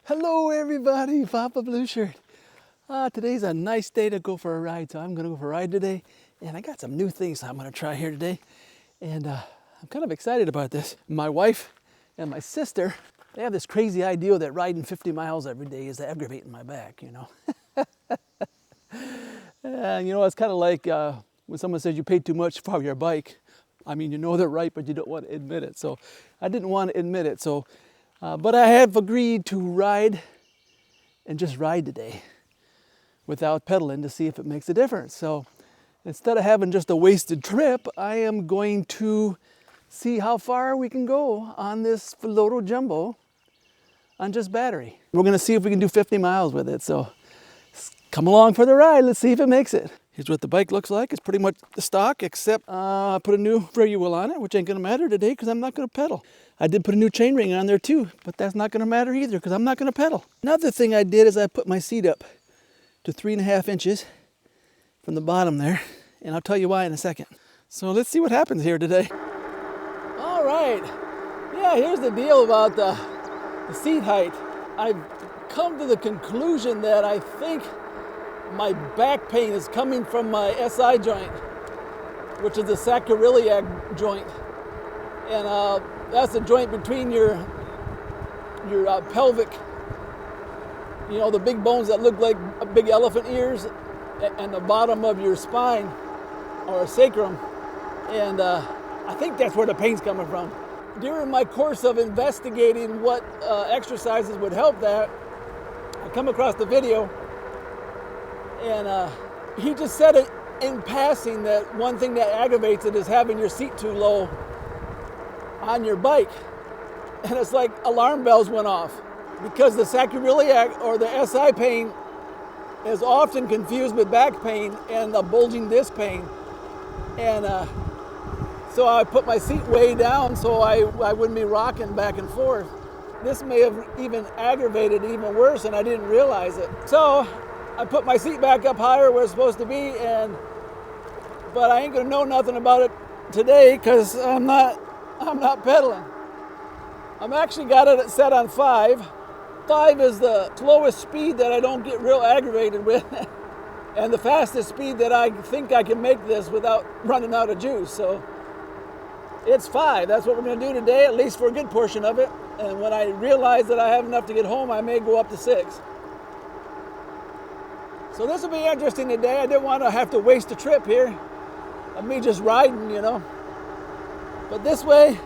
Hello everybody, Papa Blue Shirt. Today's a nice day to go for a ride, so I'm gonna go for a ride today. And I got some new things I'm gonna try here today. And I'm kind of excited about this. My wife and my sister, they have this crazy idea that riding 50 miles every day is aggravating my back, you know. And you know, it's kind of like when someone says you paid too much for your bike. I mean, you know they're right, but you don't want to admit it. So I didn't want to admit it. So, but I have agreed to ride and just ride today without pedaling to see if it makes a difference. So instead of having just a wasted trip, I am going to see how far we can go on this Philodo Jumbo on just battery. We're gonna see if we can do 50 miles with it. So come along for the ride. Let's see if it makes it. Here's what the bike looks like. It's pretty much the stock, except I put a new FREEWHEEL on it, which ain't gonna matter today because I'm not gonna pedal. I did put a new chain ring on there too, but that's not gonna matter either because I'm not gonna pedal. Another thing I did is I put my seat up to 3.5 inches from the bottom there, and I'll tell you why in a second. So let's see what happens here today. All right, yeah, here's the deal about the seat height. I've come to the conclusion that I think my back pain is coming from my SI joint, which is the sacroiliac joint. And that's the joint between your pelvic, you know, the big bones that look like big elephant ears, and the bottom of your spine, or sacrum. And I think that's where the pain's coming from. During my course of investigating what exercises would help that, I come across the video, and he just said it in passing that one thing that aggravates it is having your seat too low on your bike. And it's like alarm bells went off because the sacroiliac or the SI pain is often confused with back pain and the bulging disc pain. And so I put my seat way down so I wouldn't be rocking back and forth. This may have even aggravated it even worse and I didn't realize it. So I put my seat back up higher where it's supposed to be, but I ain't gonna know nothing about it today because I'm not pedaling. I'm actually got it set on 5. 5 is the slowest speed that I don't get real aggravated with, and the fastest speed that I think I can make this without running out of juice. So it's 5. That's what we're gonna do today, at least for a good portion of it. And when I realize that I have enough to get home, I may go up to 6. So this will be interesting today. I didn't want to have to waste a trip here of me just riding, you know. But this way,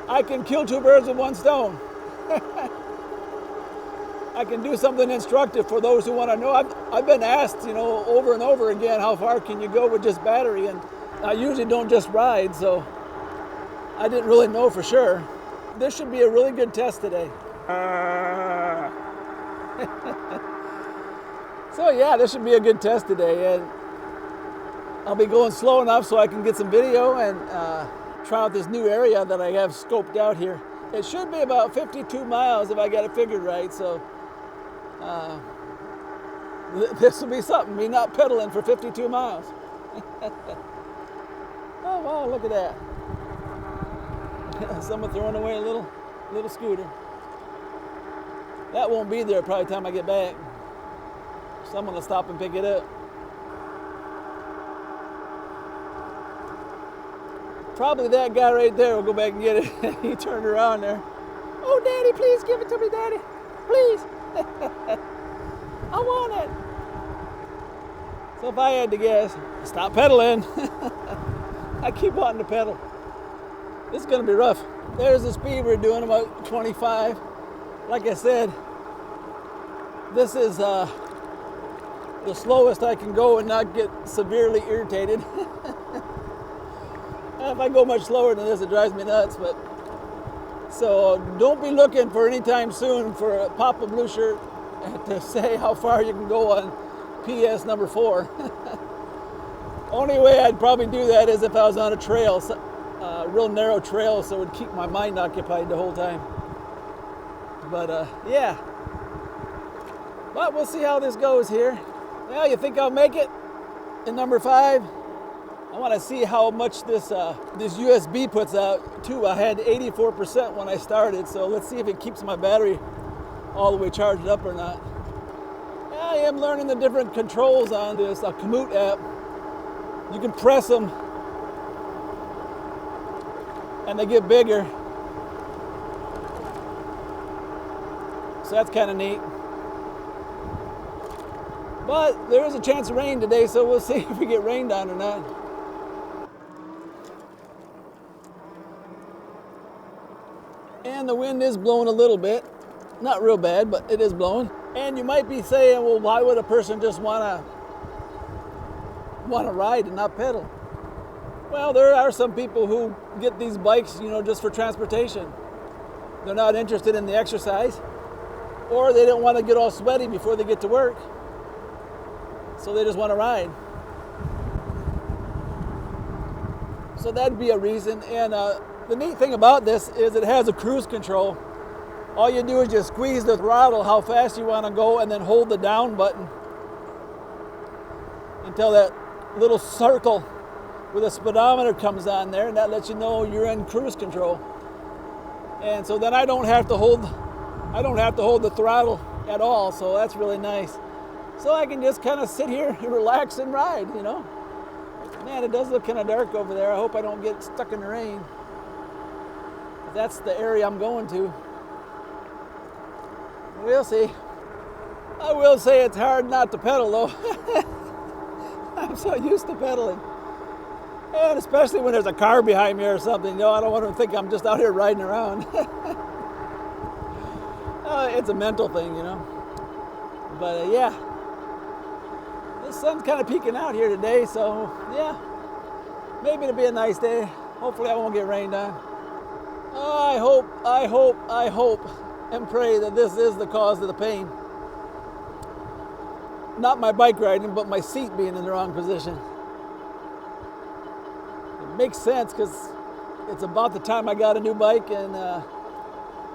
I can kill 2 birds with 1 stone. I can do something instructive for those who want to know. I've been asked, you know, over and over again, how far can you go with just battery? And I usually don't just ride, so I didn't really know for sure. This should be a really good test today. So yeah, this should be a good test today, and I'll be going slow enough so I can get some video and try out this new area that I have scoped out here. It should be about 52 miles if I got it figured right, so this will be something, me not pedaling for 52 miles. Oh wow, look at that. Someone throwing away a little scooter. That won't be there probably the time I get back. Someone will stop and pick it up. Probably that guy right there will go back and get it. He turned around there. Oh, Daddy, please give it to me, Daddy. Please. I want it. So if I had to guess, stop pedaling. I keep wanting to pedal. This is going to be rough. There's the speed we're doing, about 25. Like I said, this is the slowest I can go and not get severely irritated. If I go much slower than this, it drives me nuts. But so don't be looking for any time soon for a Papa Blue Shirt to say how far you can go on PS number 4. Only way I'd probably do that is if I was on a trail, a real narrow trail, so it would keep my mind occupied the whole time. But yeah. But we'll see how this goes here. Well, you think I'll make it in number 5? I want to see how much this USB puts out too. I had 84% when I started, so let's see if it keeps my battery all the way charged up or not. I am learning the different controls on this Komoot app. You can press them and they get bigger. So that's kind of neat. But there is a chance of rain today, so we'll see if we get rained on or not. And the wind is blowing a little bit. Not real bad, but it is blowing. And you might be saying, well, why would a person just want to ride and not pedal? Well, there are some people who get these bikes, just for transportation. They're not interested in the exercise, or they don't want to get all sweaty before they get to work. So they just want to ride. So that'd be a reason. And the neat thing about this is it has a cruise control. All you do is just squeeze the throttle how fast you want to go and then hold the down button until that little circle with a speedometer comes on there, and that lets you know you're in cruise control. And so then I don't have to hold the throttle at all, so that's really nice. So I can just kind of sit here and relax and ride, Man, it does look kind of dark over there. I hope I don't get stuck in the rain. That's the area I'm going to. We'll see. I will say it's hard not to pedal though. I'm so used to pedaling. And especially when there's a car behind me or something, I don't want to think I'm just out here riding around. It's a mental thing, But yeah, the sun's kind of peeking out here today, so yeah, maybe it'll be a nice day. Hopefully I won't get rained on. I hope and pray that this is the cause of the pain. Not my bike riding, but my seat being in the wrong position. It makes sense because it's about the time I got a new bike and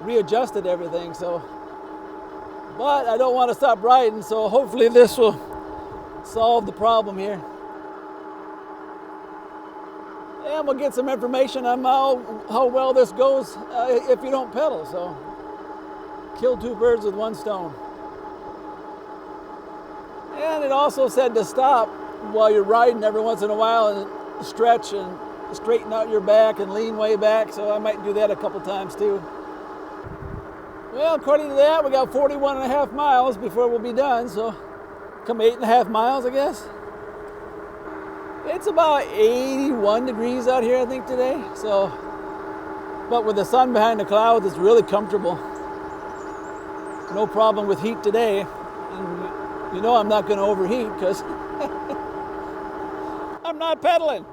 readjusted everything. But I don't want to stop riding, so hopefully this will solve the problem here. And we'll get some information on how well this goes if you don't pedal. So kill two birds with one stone. And it also said to stop while you're riding every once in a while and stretch and straighten out your back and lean way back. So I might do that a couple times too. Well, according to that, we got 41.5 miles before we'll be done. So come 8.5 miles, I guess. It's about 81 degrees out here, I think, today. So, but with the sun behind the clouds, it's really comfortable. No problem with heat today. And I'm not going to overheat because I'm not pedaling.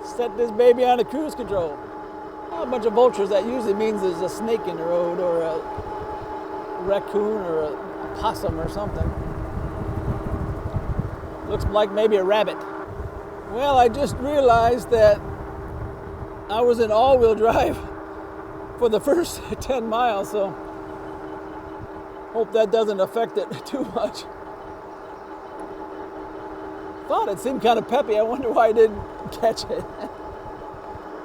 Set this baby on a cruise control. A bunch of vultures, that usually means there's a snake in the road or a raccoon or a possum or something. Looks like maybe a rabbit. Well, I just realized that I was in all-wheel drive for the first 10 miles, so hope that doesn't affect it too much. Thought it seemed kind of peppy. I wonder why I didn't catch it.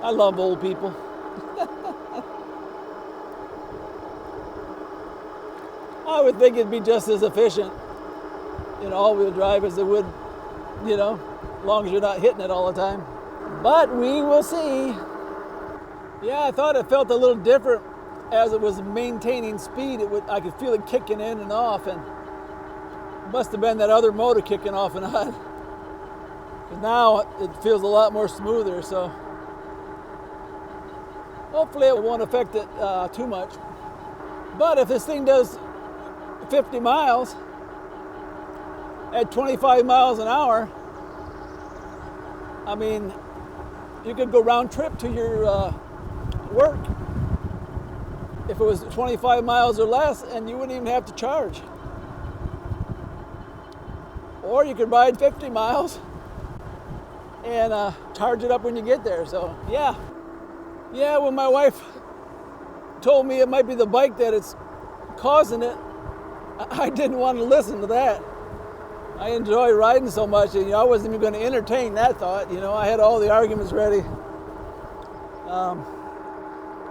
I love old people. I would think it'd be just as efficient in all-wheel drive as it would, as long as you're not hitting it all the time. But we will see. Yeah, I thought it felt a little different as it was maintaining speed. I could feel it kicking in and off, and it must have been that other motor kicking off and on. Because now it feels a lot more smoother, so hopefully it won't affect it too much. But if this thing does 50 miles at 25 miles an hour, I mean, you could go round trip to your work if it was 25 miles or less, and you wouldn't even have to charge. Or you could ride 50 miles and charge it up when you get there. So yeah, when my wife told me it might be the bike that it's causing it, I didn't want to listen to that. I enjoy riding so much, and I wasn't even going to entertain that thought. I had all the arguments ready.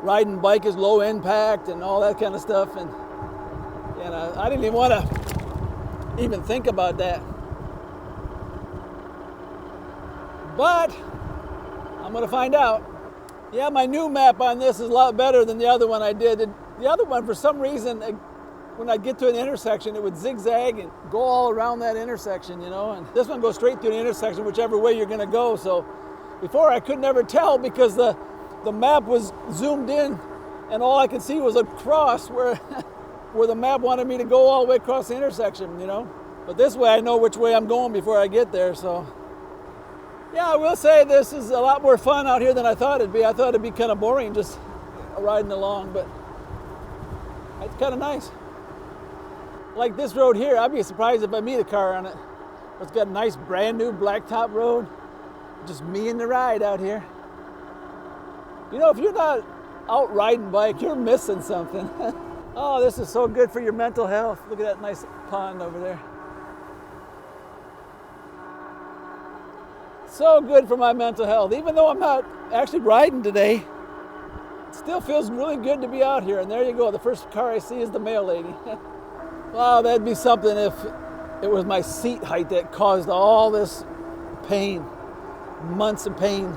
riding bike is low impact and all that kind of stuff. And I didn't even want to even think about that. But I'm going to find out. Yeah, my new map on this is a lot better than the other one I did. The other one, for some reason, when I get to an intersection, it would zigzag and go all around that intersection, you know. And this one goes straight through the intersection, whichever way you're going to go. So before I could never tell because the map was zoomed in and all I could see was a cross where the map wanted me to go all the way across the intersection, you know. But this way I know which way I'm going before I get there, so. Yeah, I will say this is a lot more fun out here than I thought it'd be. I thought it'd be kind of boring just riding along, but it's kind of nice. Like this road here, I'd be surprised if I meet a car on it. It's got a nice brand new blacktop road. Just me and the ride out here. You know, if you're not out riding bike, you're missing something. Oh, this is so good for your mental health. Look at that nice pond over there. So good for my mental health. Even though I'm not actually riding today, it still feels really good to be out here. And there you go, the first car I see is the mail lady. Wow, that'd be something if it was my seat height that caused all this pain, months of pain.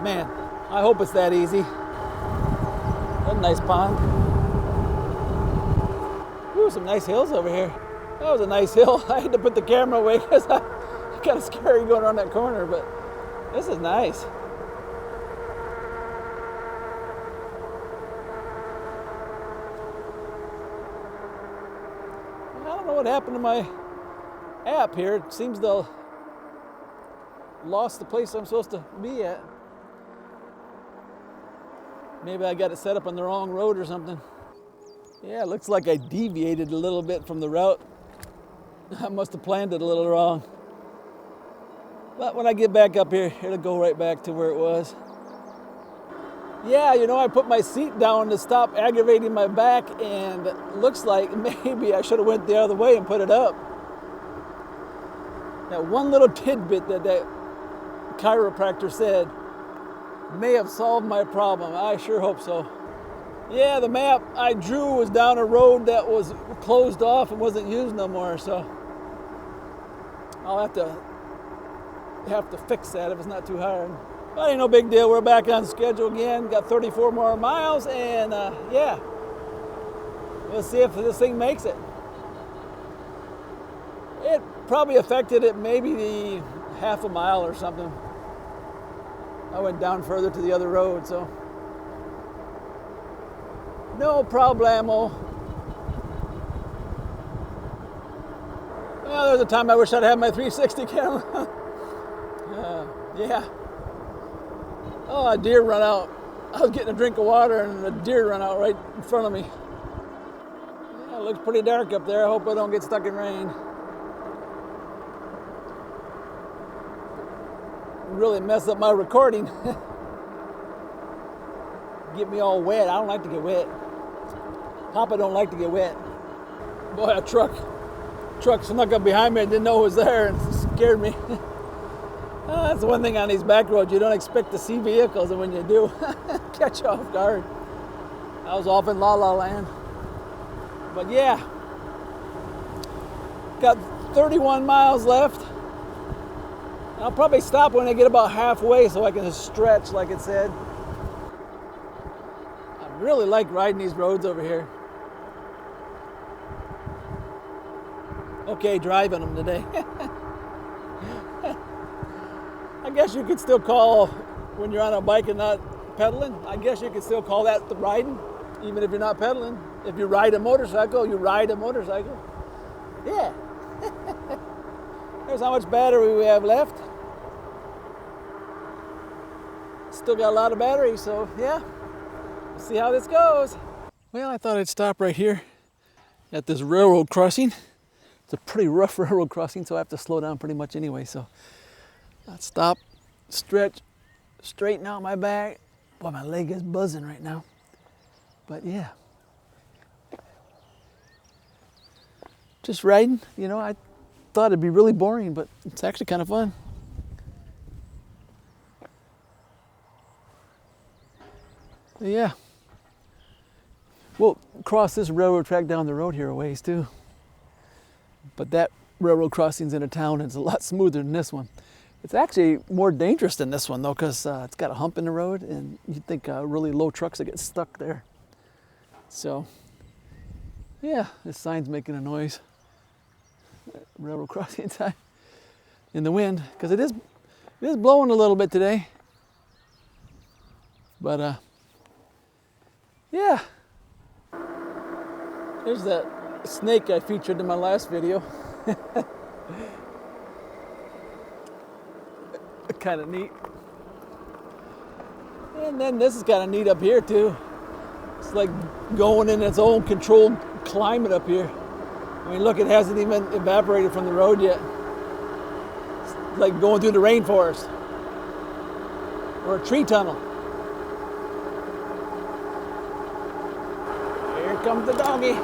Man, I hope it's that easy. That's a nice pond. Ooh, some nice hills over here. That was a nice hill. I had to put the camera away because it's kind of scary going around that corner, but this is nice. I don't know what happened to my app here. It seems to lost the place I'm supposed to be at. Maybe I got it set up on the wrong road or something. Yeah, it looks like I deviated a little bit from the route. I must have planned it a little wrong. But when I get back up here, it'll go right back to where it was. Yeah, you know, I put my seat down to stop aggravating my back, and it looks like maybe I should have went the other way and put it up. That one little tidbit that chiropractor said may have solved my problem. I sure hope so. Yeah, the map I drew was down a road that was closed off and wasn't used no more, so I'll have to fix that if it's not too hard. But ain't no big deal. We're back on schedule again. Got 34 more miles, and yeah, we'll see if this thing makes it. It probably affected it maybe the half a mile or something. I went down further to the other road, so no problemo. Well, there's a time I wish I'd had my 360 camera. Yeah. Oh, a deer run out. I was getting a drink of water and a deer run out right in front of me. Yeah, it looks pretty dark up there. I hope I don't get stuck in rain. Really mess up my recording. Get me all wet. I don't like to get wet. Papa don't like to get wet. Boy, a truck snuck up behind me. I didn't know it was there and it scared me. That's the one thing on these back roads. You don't expect to see vehicles, and when you do, catch you off guard. I was off in La La Land. But yeah, got 31 miles left. I'll probably stop when I get about halfway so I can just stretch like it said. I really like riding these roads over here. Okay, driving them today. I guess you could still call, when you're on a bike and not pedaling, I guess you could still call that the riding, even if you're not pedaling. If you ride a motorcycle, you ride a motorcycle. Yeah. There's how much battery we have left. Still got a lot of battery, so yeah. We'll see how this goes. Well, I thought I'd stop right here at this railroad crossing. It's a pretty rough railroad crossing, so I have to slow down pretty much anyway. So I'll stop, stretch, straighten out my back. Boy, my leg is buzzing right now. But yeah. Just riding, you know, I thought it'd be really boring, but it's actually kind of fun. But yeah, We'll cross this railroad track down the road here a ways too. But that railroad crossing's in a town and it's a lot smoother than this one. It's actually more dangerous than this one though, because it's got a hump in the road and you'd think really low trucks would get stuck there. So yeah, this sign's making a noise. Railroad crossing sign in the wind, because it is blowing a little bit today. But yeah, there's that snake I featured in my last video. Kind of neat. And then this is kind of neat up here too. It's like going in its own controlled climate up here. I mean, look, it hasn't even evaporated from the road yet. It's like going through the rainforest or a tree tunnel. Here comes the doggy.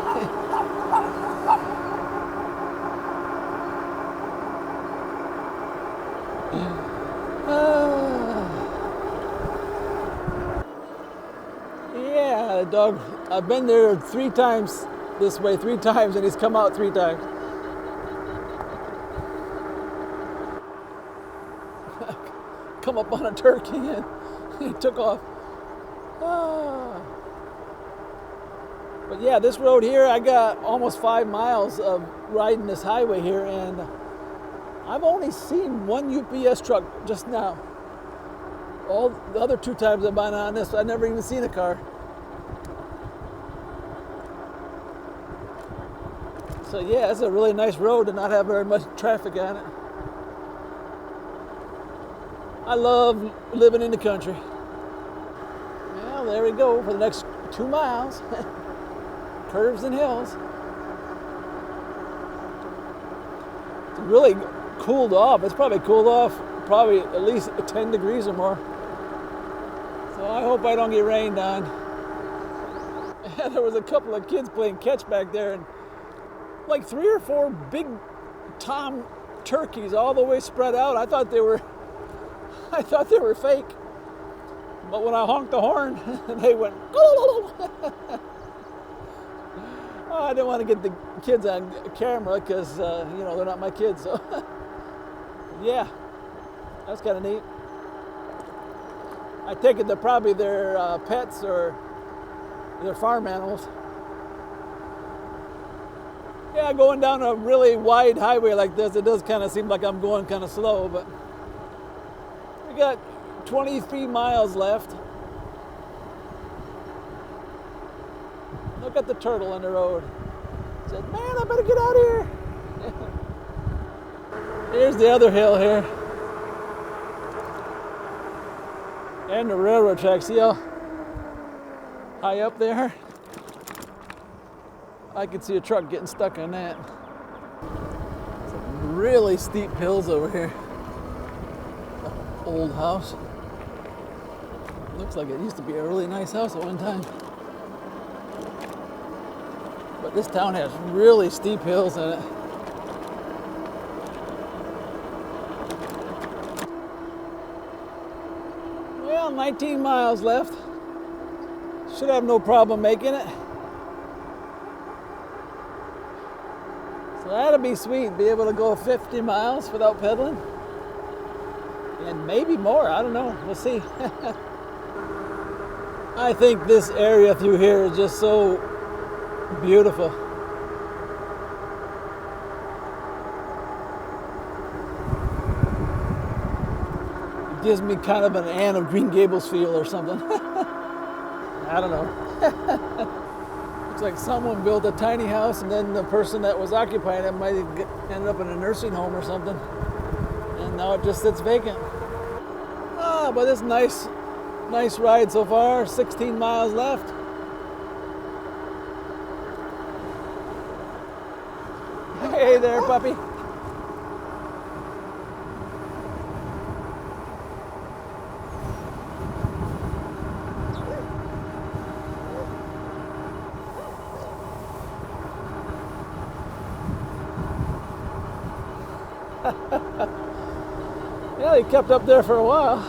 Yeah, the dog. I've been there 3 times this way, 3 times, and he's come out 3 times. Come up on a turkey and he took off. But yeah, this road here, I got almost 5 miles of riding this highway here, and I've only seen 1 UPS truck just now. All the other 2 times I've been on this, I've never even seen a car. So yeah, it's a really nice road to not have very much traffic on it. I love living in the country. Well, there we go for the next 2 miles. Curves and hills. It's really cooled off. It's probably cooled off probably at least 10 degrees or more. So I hope I don't get rained on. There was a couple of kids playing catch back there, and like 3 or 4 big tom turkeys all the way spread out. I thought they were fake. But when I honked the horn, they went, oh, I didn't want to get the kids on camera because, they're not my kids. So, yeah, that's kind of neat. I take it they're probably their pets or their farm animals. Yeah, going down a really wide highway like this, it does kind of seem like I'm going kind of slow, but we got 23 miles left. Look at the turtle on the road. Said, man, I better get out of here. Here's the other hill here. And the railroad track. See how high up there? I could see a truck getting stuck on that. Some really steep hills over here. Old house. Looks like it used to be a really nice house at one time. But this town has really steep hills in it. Well, 19 miles left. Should have no problem making it. So that'll be sweet, be able to go 50 miles without pedaling. And maybe more, I don't know, we'll see. I think this area through here is just so beautiful. It gives me kind of an Anne of Green Gables feel or something. I don't know. Looks like someone built a tiny house and then the person that was occupying it might have ended up in a nursing home or something. And now it just sits vacant. But it's nice ride so far. 16 miles left. Hey there, puppy. Yeah, he kept up there for a while.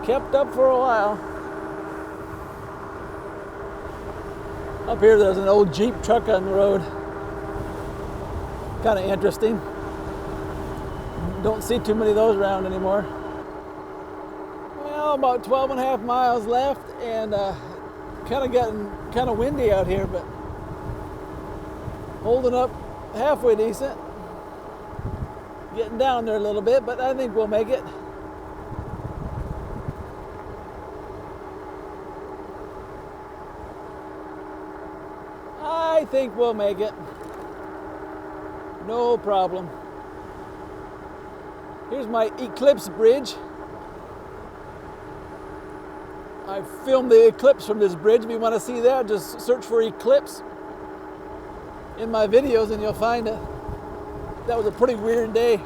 Kept up for a while. Up here there's an old Jeep truck on the road. Kind of interesting. Don't see too many of those around anymore. Well, about 12 and a half miles left, and getting kind of windy out here, but holding up halfway decent. Getting down there a little bit, but I think we'll make it. I think we'll make it. No problem. Here's my eclipse bridge. I filmed the eclipse from this bridge. If you want to see that, just search for eclipse in my videos and you'll find it. That was a pretty weird day.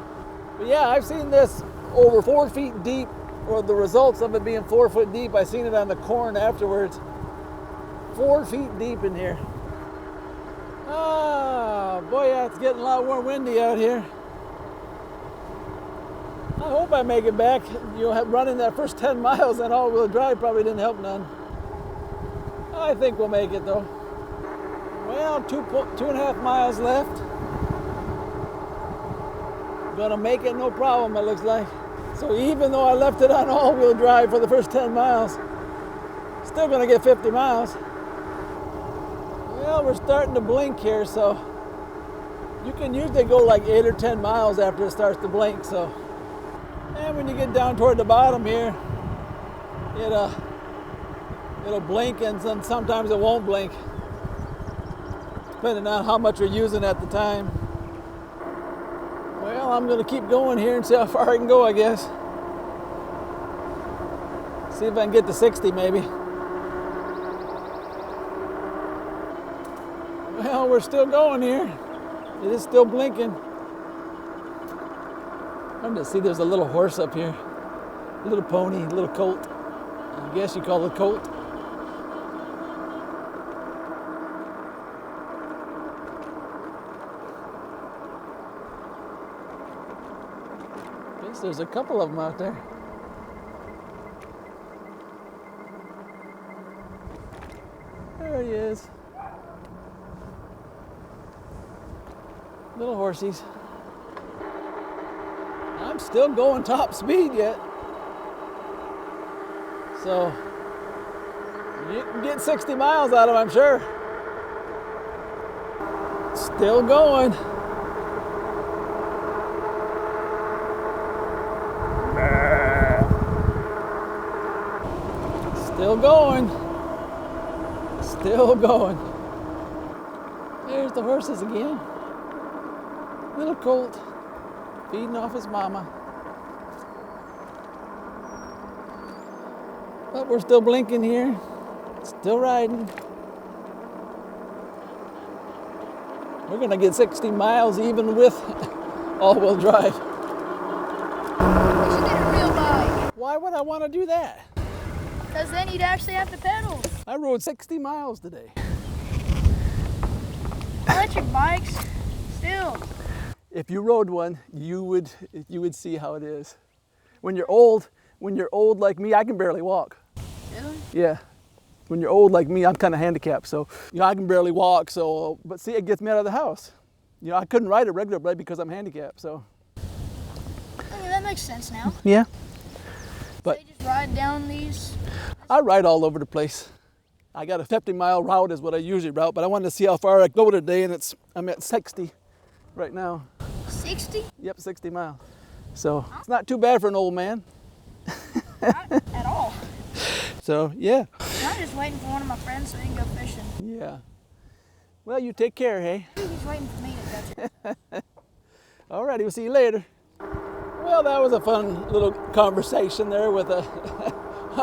But yeah, I've seen this over 4 feet deep, or the results of it being 4 foot deep. I seen it on the corn afterwards. 4 feet deep in here. Oh boy, yeah, it's getting a lot more windy out here. I hope I make it back. You know, running that first 10 miles on all-wheel drive probably didn't help none. I think we'll make it though. Well, 2.5 miles left. Gonna make it no problem, it looks like. So even though I left it on all-wheel drive for the first 10 miles, still gonna get 50 miles. Well, we're starting to blink here, so you can usually go like 8 or 10 miles after it starts to blink, so. And when you get down toward the bottom here, it'll blink, and then sometimes it won't blink, depending on how much you're using at the time. Well, I'm gonna keep going here and see how far I can go, I guess. See if I can get to 60 maybe. Well, we're still going here. It is still blinking. I'm gonna see there's a little horse up here. A little pony, a little colt. I guess you call it a colt. Guess there's a couple of them out there. There he is. Little horsies. I'm still going top speed yet. So you can get 60 miles out of them, I'm sure. Still going. Still going. Still going. There's the horses again. Little colt feeding off his mama. But we're still blinking here. Still riding. We're gonna get 60 miles even with all-wheel drive. We should get a real bike. Why would I want to do that? Because then you'd actually have to pedal. I rode 60 miles today. Electric bikes, still. If you rode one, you would see how it is. When you're old like me, I can barely walk. Really? Yeah. When you're old like me, I'm kind of handicapped, so I can barely walk. So, but see, it gets me out of the house. I couldn't ride a regular bike because I'm handicapped. So. I mean, that makes sense now. Yeah. But so you just ride down these? I ride all over the place. I got a 50-mile route is what I usually route, but I wanted to see how far I go today, and I'm at 60 right now. 60? Yep, 60 miles. So it's not too bad for an old man. Not at all. So yeah. I'm just waiting for one of my friends so he can go fishing. Yeah. Well, you take care, hey? He's waiting for me to catch it. All righty, we'll see you later. Well, that was a fun little conversation there with a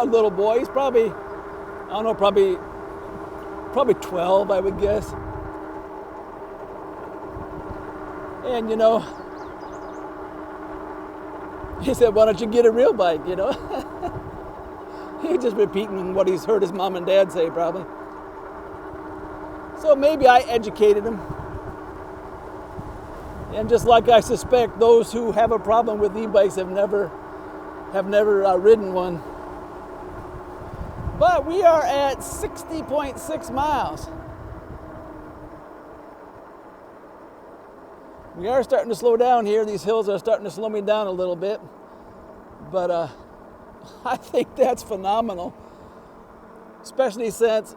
little boy. He's probably, I don't know, probably 12, I would guess. And he said, why don't you get a real bike, He's just repeating what he's heard his mom and dad say, probably. So maybe I educated him. And just like I suspect, those who have a problem with e-bikes have never ridden one. But we are at 60.6 miles. We are starting to slow down here. These hills are starting to slow me down a little bit. But I think that's phenomenal. Especially since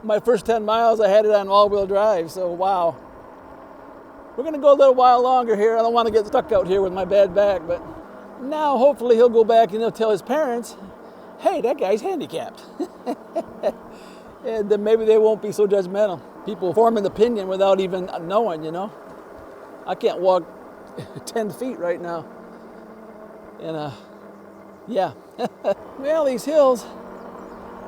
my first 10 miles I had it on all-wheel drive, so wow. We're gonna go a little while longer here. I don't want to get stuck out here with my bad back, but now hopefully he'll go back and he'll tell his parents, hey, that guy's handicapped. And then maybe they won't be so judgmental. People form an opinion without even knowing, you know. I can't walk 10 feet right now. And yeah. Well, these hills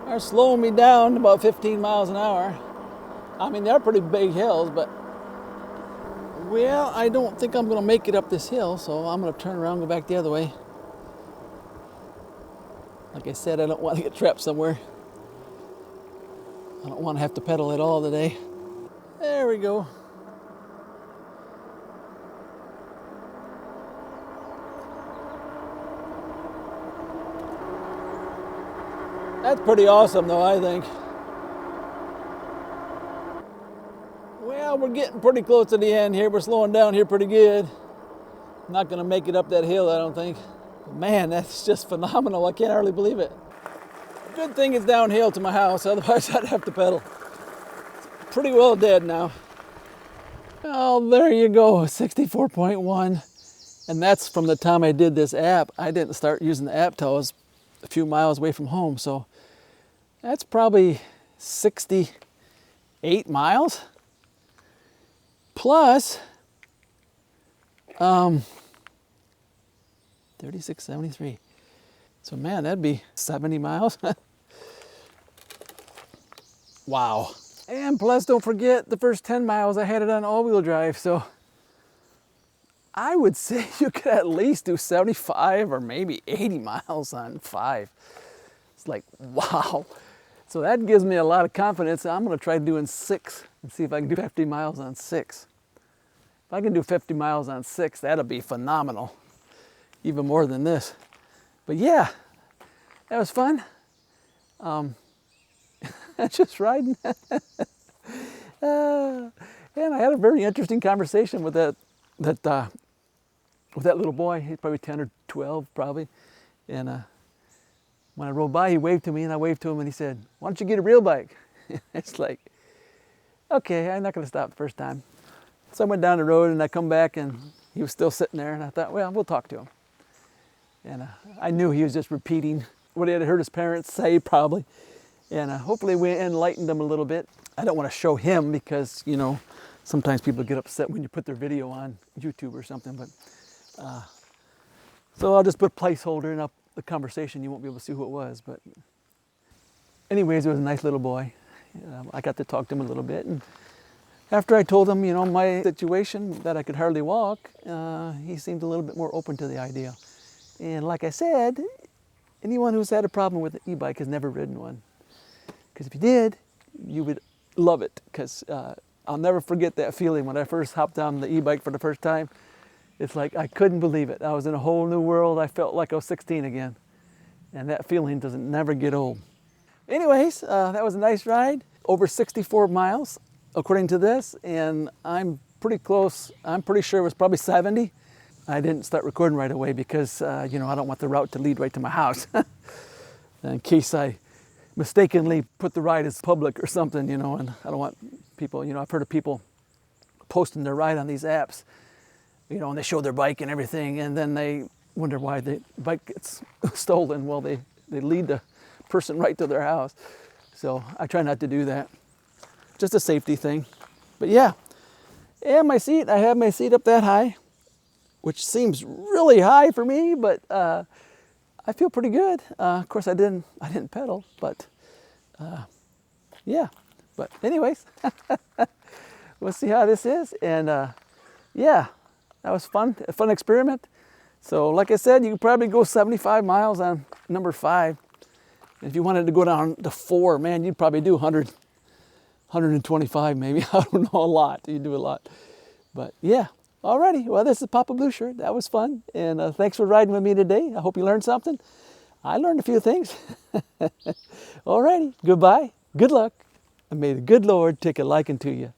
are slowing me down about 15 miles an hour. I mean, they're pretty big hills, but well, I don't think I'm gonna make it up this hill, so I'm gonna turn around and go back the other way. Like I said, I don't want to get trapped somewhere. I don't want to have to pedal at all today. There we go. That's pretty awesome though, I think. Well, we're getting pretty close to the end here. We're slowing down here pretty good. I'm not gonna make it up that hill, I don't think. Man, that's just phenomenal. I can't hardly believe it. Good thing it's downhill to my house, otherwise I'd have to pedal. It's pretty well dead now. Oh, there you go, 64.1. And that's from the time I did this app. I didn't start using the app till I was a few miles away from home, so that's probably 68 miles. Plus 3673. So man, that'd be 70 miles. Wow. And plus, don't forget, the first 10 miles I had it on all-wheel drive, so I would say you could at least do 75 or maybe 80 miles on 5. It's like, wow. So that gives me a lot of confidence. I'm gonna try doing 6 and see if I can do 50 miles on 6. If I can do 50 miles on 6, that'll be phenomenal. Even more than this. But yeah, that was fun. Just riding. And I had a very interesting conversation with that little boy. He's probably 10 or 12 probably. And when I rode by, he waved to me and I waved to him and he said, why don't you get a real bike? It's like, okay, I'm not gonna stop the first time. So I went down the road and I come back and he was still sitting there and I thought, well, we'll talk to him. And I knew he was just repeating what he had heard his parents say probably. And hopefully we enlightened him a little bit. I don't want to show him because, you know, sometimes people get upset when you put their video on YouTube or something. But so I'll just put a placeholder in up the conversation. You won't be able to see who it was. But anyways, it was a nice little boy. I got to talk to him a little bit. And after I told him, you know, my situation, that I could hardly walk, he seemed a little bit more open to the idea. And like I said, anyone who's had a problem with an e-bike has never ridden one. Because if you did, you would love it. Because I'll never forget that feeling when I first hopped on the e-bike for the first time. It's like I couldn't believe it. I was in a whole new world. I felt like I was 16 again. And that feeling doesn't never get old. Anyways, that was a nice ride. Over 64 miles, according to this. And I'm pretty close. I'm pretty sure it was probably 70. I didn't start recording right away because, you know, I don't want the route to lead right to my house. In case I mistakenly put the ride as public or something, you know, and I don't want people, you know, I've heard of people posting their ride on these apps, you know, and they show their bike and everything, and then they wonder why the bike gets stolen. Well, they lead the person right to their house. So I try not to do that. Just a safety thing. But yeah, and my seat, I have my seat up that high, which seems really high for me, but I feel pretty good. Of course, I didn't pedal, but yeah. But anyways, we'll see how this is. And yeah, that was fun, a fun experiment. So like I said, you could probably go 75 miles on number 5. If you wanted to go down to 4, man, you'd probably do 100, 125 maybe. I don't know, a lot. You do a lot. But yeah. Alrighty, well, this is Papa Blue Shirt. That was fun, and thanks for riding with me today. I hope you learned something. I learned a few things. Alrighty, goodbye, good luck, and may the good Lord take a liking to you.